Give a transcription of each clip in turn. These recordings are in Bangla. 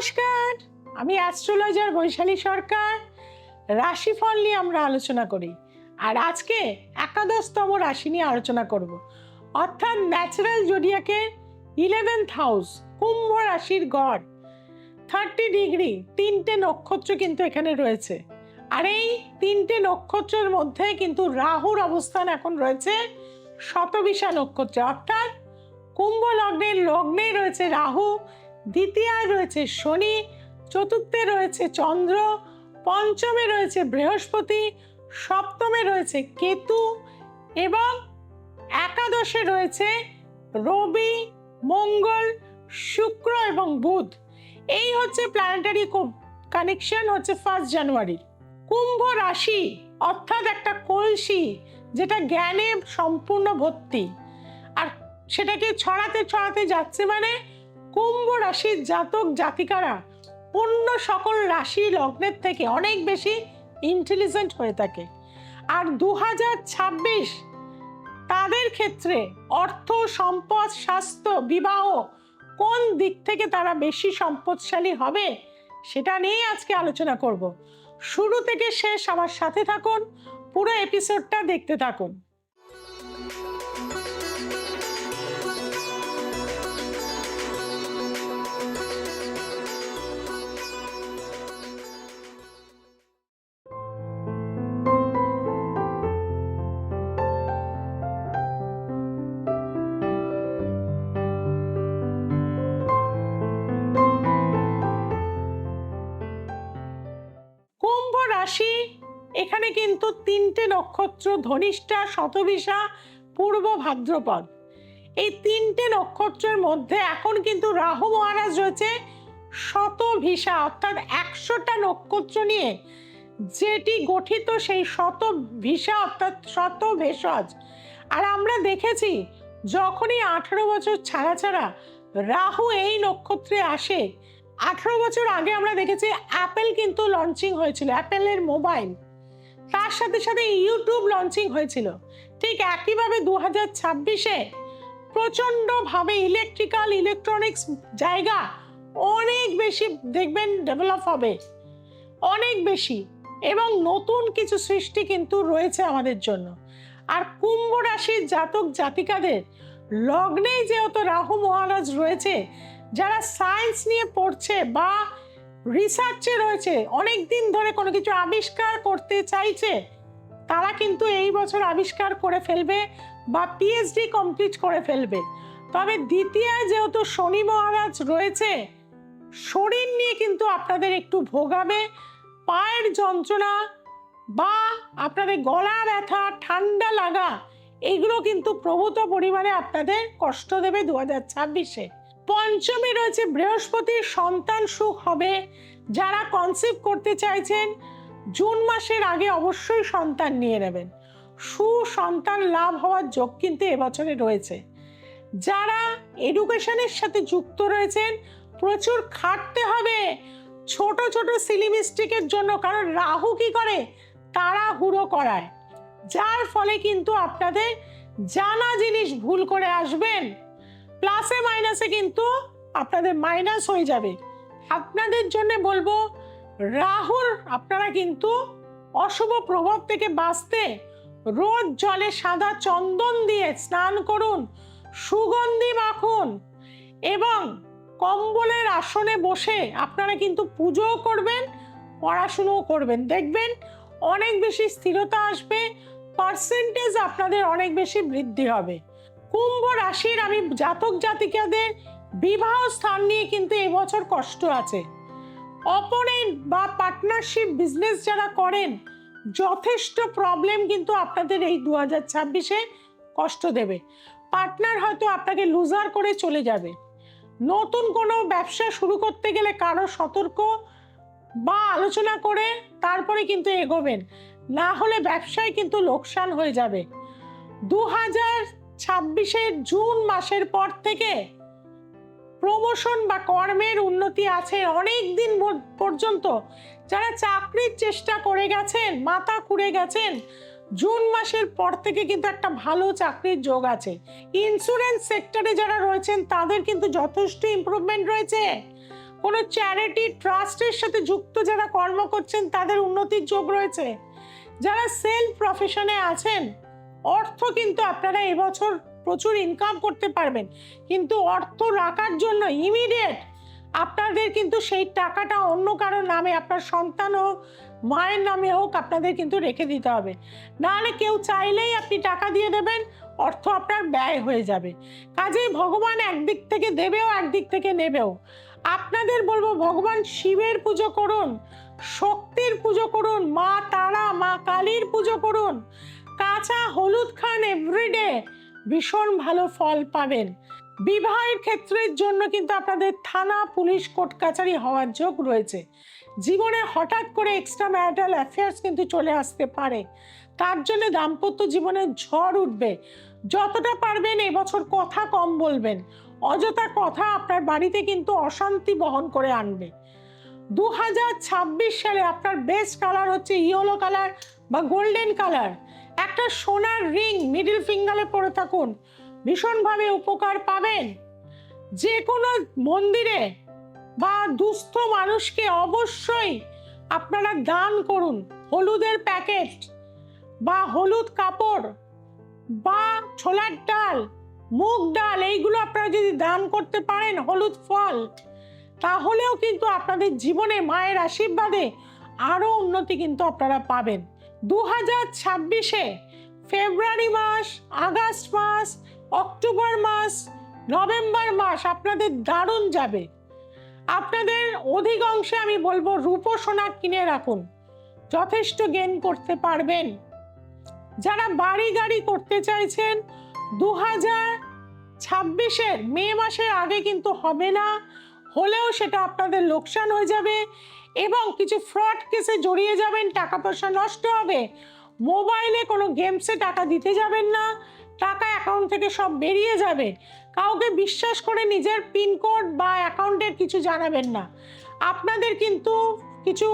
নমস্কার, আমি অ্যাস্ট্রোলজার বৈশালী সরকার। রাশিফল নিয়ে আমরা আলোচনা করি, আর আজকে একাদশতম রাশি নিয়ে আলোচনা করব, অর্থাৎ ন্যাচারাল জোডিয়াকের 11th হাউস, কুম্ভ রাশির গড় 30 ডিগ্রি। তিনটে নক্ষত্র কিন্তু এখানে রয়েছে, আর এই তিনটে নক্ষত্রের মধ্যে কিন্তু রাহুর অবস্থান এখন রয়েছে শতবিশা নক্ষত্রে, অর্থাৎ কুম্ভ লগ্নে রয়েছে রাহু, দ্বিতীয়ায় রয়েছে শনি, চতুর্থে রয়েছে চন্দ্র, পঞ্চমে রয়েছে বৃহস্পতি, সপ্তমে রয়েছে কেতু এবং একাদশে রয়েছে রবি, মঙ্গল, শুক্র এবং বুধ। এই হচ্ছে প্ল্যানেটারি কানেকশন হচ্ছে 1 জানুয়ারি। কুম্ভ রাশি অর্থাৎ একটা কলসি, যেটা জ্ঞানে সম্পূর্ণ ভর্তি, আর সেটাকে ছড়াতে ছড়াতে যাচ্ছে। মানে কুম্ভ রাশির জাতক জাতিকারা অন্য সকল রাশি লগ্নের থেকে অনেক বেশি ইন্টেলিজেন্ট হয়ে থাকে। আর 2026 তাদের ক্ষেত্রে অর্থ, সম্পদ, স্বাস্থ্য, বিবাহ কোন দিক থেকে তারা বেশি সম্পদশালী হবে সেটা নিয়ে আজকে আলোচনা করব। শুরু থেকে শেষ আমার সাথে থাকুন, পুরো এপিসোডটা দেখতে থাকুন। কুম্ভ রাশি, এখানে কিন্তু তিনটে নক্ষত্র, ধনিষ্ঠা, শতবিশা, পূর্ব ভাদ্রপদ। এই তিনটে নক্ষত্রের মধ্যে এখন কিন্তু রাহু মহারাজ রয়েছে শতভিসা, অর্থাৎ 100টা নক্ষত্র নিয়ে যেটি গঠিত সেই শতভিসা অর্থাৎ শতভেষজ। আর আমরা দেখেছি যখনই 18 বছর ছাড়া ছাড়া রাহু এই নক্ষত্রে আসে, 18 বছর আগে আমরা দেখেছি অ্যাপেল কিন্তু লঞ্চিং হয়েছিল, অ্যাপেলের মোবাইল, তার সাথে সাথে ইউটিউব লঞ্চিং হয়েছিল। ঠিক একইভাবে 2026-এ প্রচন্ডভাবে ইলেকট্রনিক্স জায়গা অনেক বেশি দেখবেন ডেভেলপ হবে, অনেক বেশি, এবং নতুন কিছু সৃষ্টি কিন্তু রয়েছে আমাদের জন্য। আর কুম্ভ রাশির জাতক জাতিকাদের লগ্নেই যেহেতু রাহু মহারাজ রয়েছে, যারা সায়েন্স নিয়ে পড়ছে বা রিসার্চে রয়েছে, অনেক দিন ধরে কোনো কিছু আবিষ্কার করতে চাইছে, তারা কিন্তু এই বছর আবিষ্কার করে ফেলবে বা পিএইচডি কমপ্লিট করে ফেলবে। তবে দ্বিতীয়ায় যেহেতু শনি মহারাজ রয়েছে, শরীর নিয়ে কিন্তু আপনাদের একটু ভোগাবে, পায়ের যন্ত্রণা বা আপনাদের গলা ব্যথা, ঠান্ডা লাগা, এগুলো কিন্তু প্রভূত পরিমাণে আপনাদের কষ্ট দেবে 2026-এ। পঞ্চমে রয়েছে বৃহস্পতি, সন্তান সুখ হবে। যারা কনসিভ করতে চাইছেন জুন মাসের আগে অবশ্যই সন্তান নিয়ে নেবেন, সুসন্তান লাভ হওয়ার যোগ কিন্তু এবছরে রয়েছে। যারা এডুকেশনের সাথে যুক্ত রয়েছেন, প্রচুর খাটতে হবে ছোট ছোট সিলি মিস্টেকের জন্য, কারণ রাহু কি করে, তাড়াহুড়ো করায়, যার ফলে কিন্তু আপনাদের জানা জিনিস ভুল করে আসবেন, প্লাসে মাইনাসে কিন্তু আপনাদের মাইনাস হয়ে যাবে। আপনাদের জন্য বলবো, রাহুর আপনারা কিন্তু অশুভ প্রভাব থেকে বাঁচতে রোজ জলে সাদা চন্দন দিয়ে স্নান করুন, সুগন্ধি মাখুন এবং কম্বলের আসনে বসে আপনারা কিন্তু পুজোও করবেন, পড়াশুনোও করবেন। দেখবেন অনেক বেশি স্থিরতা আসবে, পার্সেন্টেজ আপনাদের অনেক বেশি বৃদ্ধি হবে। কুম্ভ রাশির আমি জাতক জাতিকাদের বিবাহ স্থান নিয়ে কিন্তু এবছর কষ্ট আছে। অপোনেন্ট বা পার্টনারশিপ বিজনেস যারা করেন, যথেষ্ট প্রবলেম কিন্তু আপনাদের এই 2026-এ কষ্ট দেবে। পার্টনার হয়তো আপনাকে লুজার করে চলে যাবে। নতুন কোনো ব্যবসা শুরু করতে গেলে কারো সতর্ক বা আলোচনা করে তারপরে কিন্তু এগোবেন, না হলে ব্যবসায় কিন্তু লোকসান হয়ে যাবে। 2026-এর জুন মাসের পর থেকে প্রমোশন বা কর্মের উন্নতি আছে অনেক দিন পর্যন্ত। যারা চাকরির চেষ্টা করে গেছেন, মাথা খুঁড়ে গেছেন, জুন মাসের পর থেকে কিন্তু একটা ভালো চাকরির যোগ আছে। ইন্স্যুরেন্স সেক্টরে যারা রয়েছেন তাদের কিন্তু যথেষ্ট ইমপ্রুভমেন্ট রয়েছে। কোনো চ্যারিটি ট্রাস্টের সাথে যুক্ত যারা কর্ম করছেন তাদের উন্নতির যোগ রয়েছে। যারা সেলফ প্রফেশনে আছেন, অর্থ কিন্তু আপনারা এবছর প্রচুর ইনকাম করতে পারবেন, কিন্তু অর্থ রাখার জন্য ইমিডিয়েট আপনাদের কিন্তু সেই টাকাটা অন্য কারোর নামে, আপনার সন্তান হোক, মায়ের নামে হোক, আপনাদের কিন্তু রেখে দিতে হবে। নাহলে কেউ চাইলেই আপনি টাকা দিয়ে দেবেন, অর্থ আপনার ব্যয় হয়ে যাবে। কাজেই ভগবান একদিক থেকে দেবেও, একদিক থেকে নেবেও। আপনাদের বলবো ভগবান শিবের পুজো করুন, শক্তির পুজো করুন, মা তারা, মা কালীর পুজো করুন, কাঁচা হলুদ খান এভরিডে, ভীষণ ভালো ফল পাবেন। বিবাহের ক্ষেত্রের জন্য কিন্তু আপনাদের থানা, পুলিশ, কোর্ট কাছারি হওয়ার যোগ রয়েছে। জীবনে হঠাৎ করে এক্সট্রা ম্যারিটাল অ্যাফেয়ার্স কিন্তু চলে আসতে পারে, তার জন্য দাম্পত্য জীবনে ঝড় উঠবে। যতটা পারবেন এবছর কথা কম বলবেন, অযথা কথা আপনার বাড়িতে কিন্তু অশান্তি বহন করে আনবে। 2026 সালে আপনার বেস্ট কালার হচ্ছে ইয়েলো কালার বা গোল্ডেন কালার। একটা সোনার রিং মিডল ফিঙ্গারে পরে থাকুন, ভীষণভাবে উপকার পাবেন। যে কোনো মন্দিরে বা দুস্থ মানুষকে অবশ্যই আপনারা দান করুন। হলুদের প্যাকেট বা হলুদ কাপড় বা ছোলার ডাল, মুগ ডাল, এইগুলো আপনারা যদি দান করতে পারেন, হলুদ ফল, তাহলেও কিন্তু আপনাদের জীবনে মায়ের আশীর্বাদে আরো উন্নতি কিন্তু আপনারা পাবেন। 2026-এ ফেব্রুয়ারি মাস, আগস্ট মাস, অক্টোবর মাস, নভেম্বর মাস আপনাদের দারুণ যাবে। আপনাদের অধিকাংশে আমি বলবো রূপো সোনা কিনে রাখুন, যথেষ্ট গেইন করতে পারবেন। যারা বাড়ি গাড়ি করতে চাইছেন, 2026-এর মে মাসের আগে কিন্তু হবে না, হলেও সেটা আপনাদের লোকসান হয়ে যাবে এবং কিছু ফ্রড কেসে জড়িয়ে যাবেন, টাকা পয়সা নষ্ট হবে। মোবাইলে কোনো গেমসে টাকা দিতে যাবেন না, টাকা অ্যাকাউন্ট থেকে সব বেরিয়ে যাবে। কাউকে বিশ্বাস করে নিজের পিনকোড বা অ্যাকাউন্টের কিছু জানাবেন না। আপনাদের কিন্তু কিছু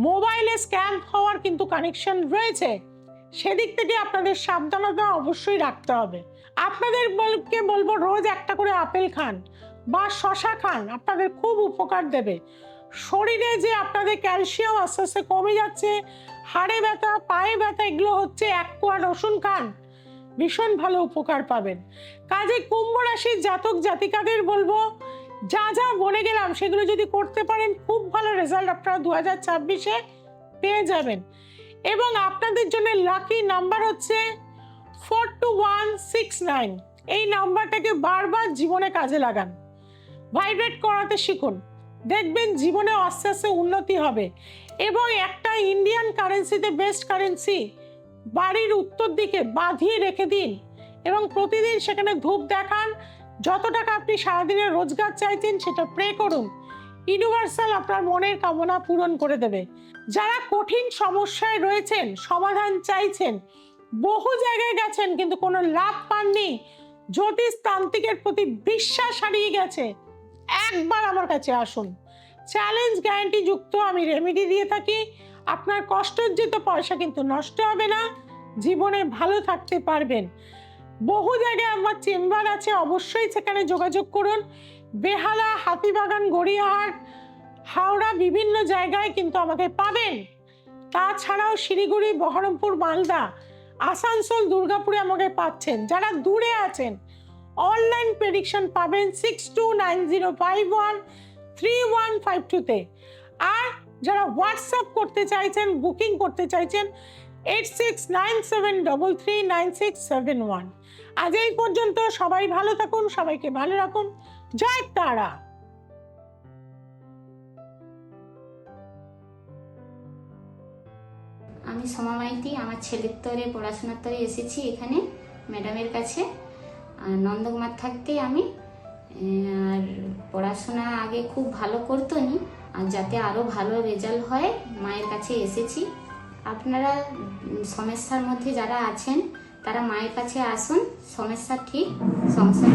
মোবাইলে স্ক্যাম হওয়ার কিন্তু কানেকশন রয়েছে, সেদিক থেকে আপনাদের সাবধানতা অবশ্যই রাখতে হবে। আপনাদেরকে বলবো রোজ একটা করে আপেল খান বা শশা খান, আপনাদের খুব উপকার দেবে। শরীরে যে আপনাদের ক্যালসিয়াম আস্তে আস্তে কমে যাচ্ছে, হাড়ে ব্যথা, পায়ে ব্যথা, এগুলো হচ্ছে, এক কোয়া রসুন খান, ভীষণ ভালো উপকার পাবেন। কাজে কুম্ভ রাশির জাতক জাতিকাদের বলবো যা যা বলে গেলাম সেগুলো যদি করতে পারেন, খুব ভালো রেজাল্ট আপনারা 2026-এ পেয়ে যাবেন। এবং আপনাদের জন্য লাকি নাম্বার হচ্ছে 42169। এই নাম্বারটাকে বারবার জীবনে কাজে লাগান, ভাইব্রেট করাতে শিখুন, দেখবেন জীবনে আস্তে আস্তে উন্নতি হবে। এবং একটা ইন্ডিয়ান কারেন্সিতে, বেস্ট কারেন্সি, বাড়ির উত্তর দিকে বাঁধিয়ে রেখে দিন এবং প্রতিদিন সেখানে ধূপ দেখান। যত টাকা আপনি সারাদিনের রোজগার চাইছেন সেটা প্রে করুন, ইউনিভার্সাল আপনার মনের কামনা পূরণ করে দেবে। যারা কঠিন সমস্যায় রয়েছেন, সমাধান চাইছেন, বহু জায়গায় গেছেন কিন্তু কোনো লাভ পাননি, জ্যোতিষ তান্ত্রিকের প্রতি বিশ্বাস হারিয়ে গেছে, একবার আমার কাছে আসুন। চ্যালেঞ্জ গ্যারান্টি যুক্ত আমি রেমেডি দিয়ে থাকি। আপনার কষ্টার্জিত পয়সা কিন্তু নষ্ট হবে না, জীবনে ভালো থাকতে পারবেন। বহু জায়গায় আমার চেম্বার আছে, অবশ্যই সেখানে যোগাযোগ করুন। বেহালা, হাতিবাগান, গড়িয়াহাট, হাওড়া, বিভিন্ন জায়গায় কিন্তু আমাকে পাবেন। তাছাড়াও শিলিগুড়ি, বহরমপুর, মালদা, আসানসোল, দুর্গাপুরে আমাকে পাচ্ছেন। যারা দূরে আছেন, অনলাইন প্রেডিকশন পাবেন 6290513152-তে। আর যারা হোয়াটসঅ্যাপ করতে চাইছেন, বুকিং করতে চাইছেন, 8697339671। আজ এই পর্যন্ত। সবাই ভালো থাকুন, সবাইকে ভালো রাখুন। জয় তারা। আমি সোমা মাইতি, আমার ছেলের তরে পড়াশোনার তরে এসেছি এখানে ম্যাডামের কাছে। আর নন্দকুমার থাকতে আমি, আর পড়াশোনা আগে খুব ভালো করতো নি, আর যাতে আরও ভালো রেজাল্ট হয় মায়ের কাছে এসেছি। আপনারা সমস্যার মধ্যে যারা আছেন তারা মায়ের কাছে আসুন, সমস্যা ঠিক সংসার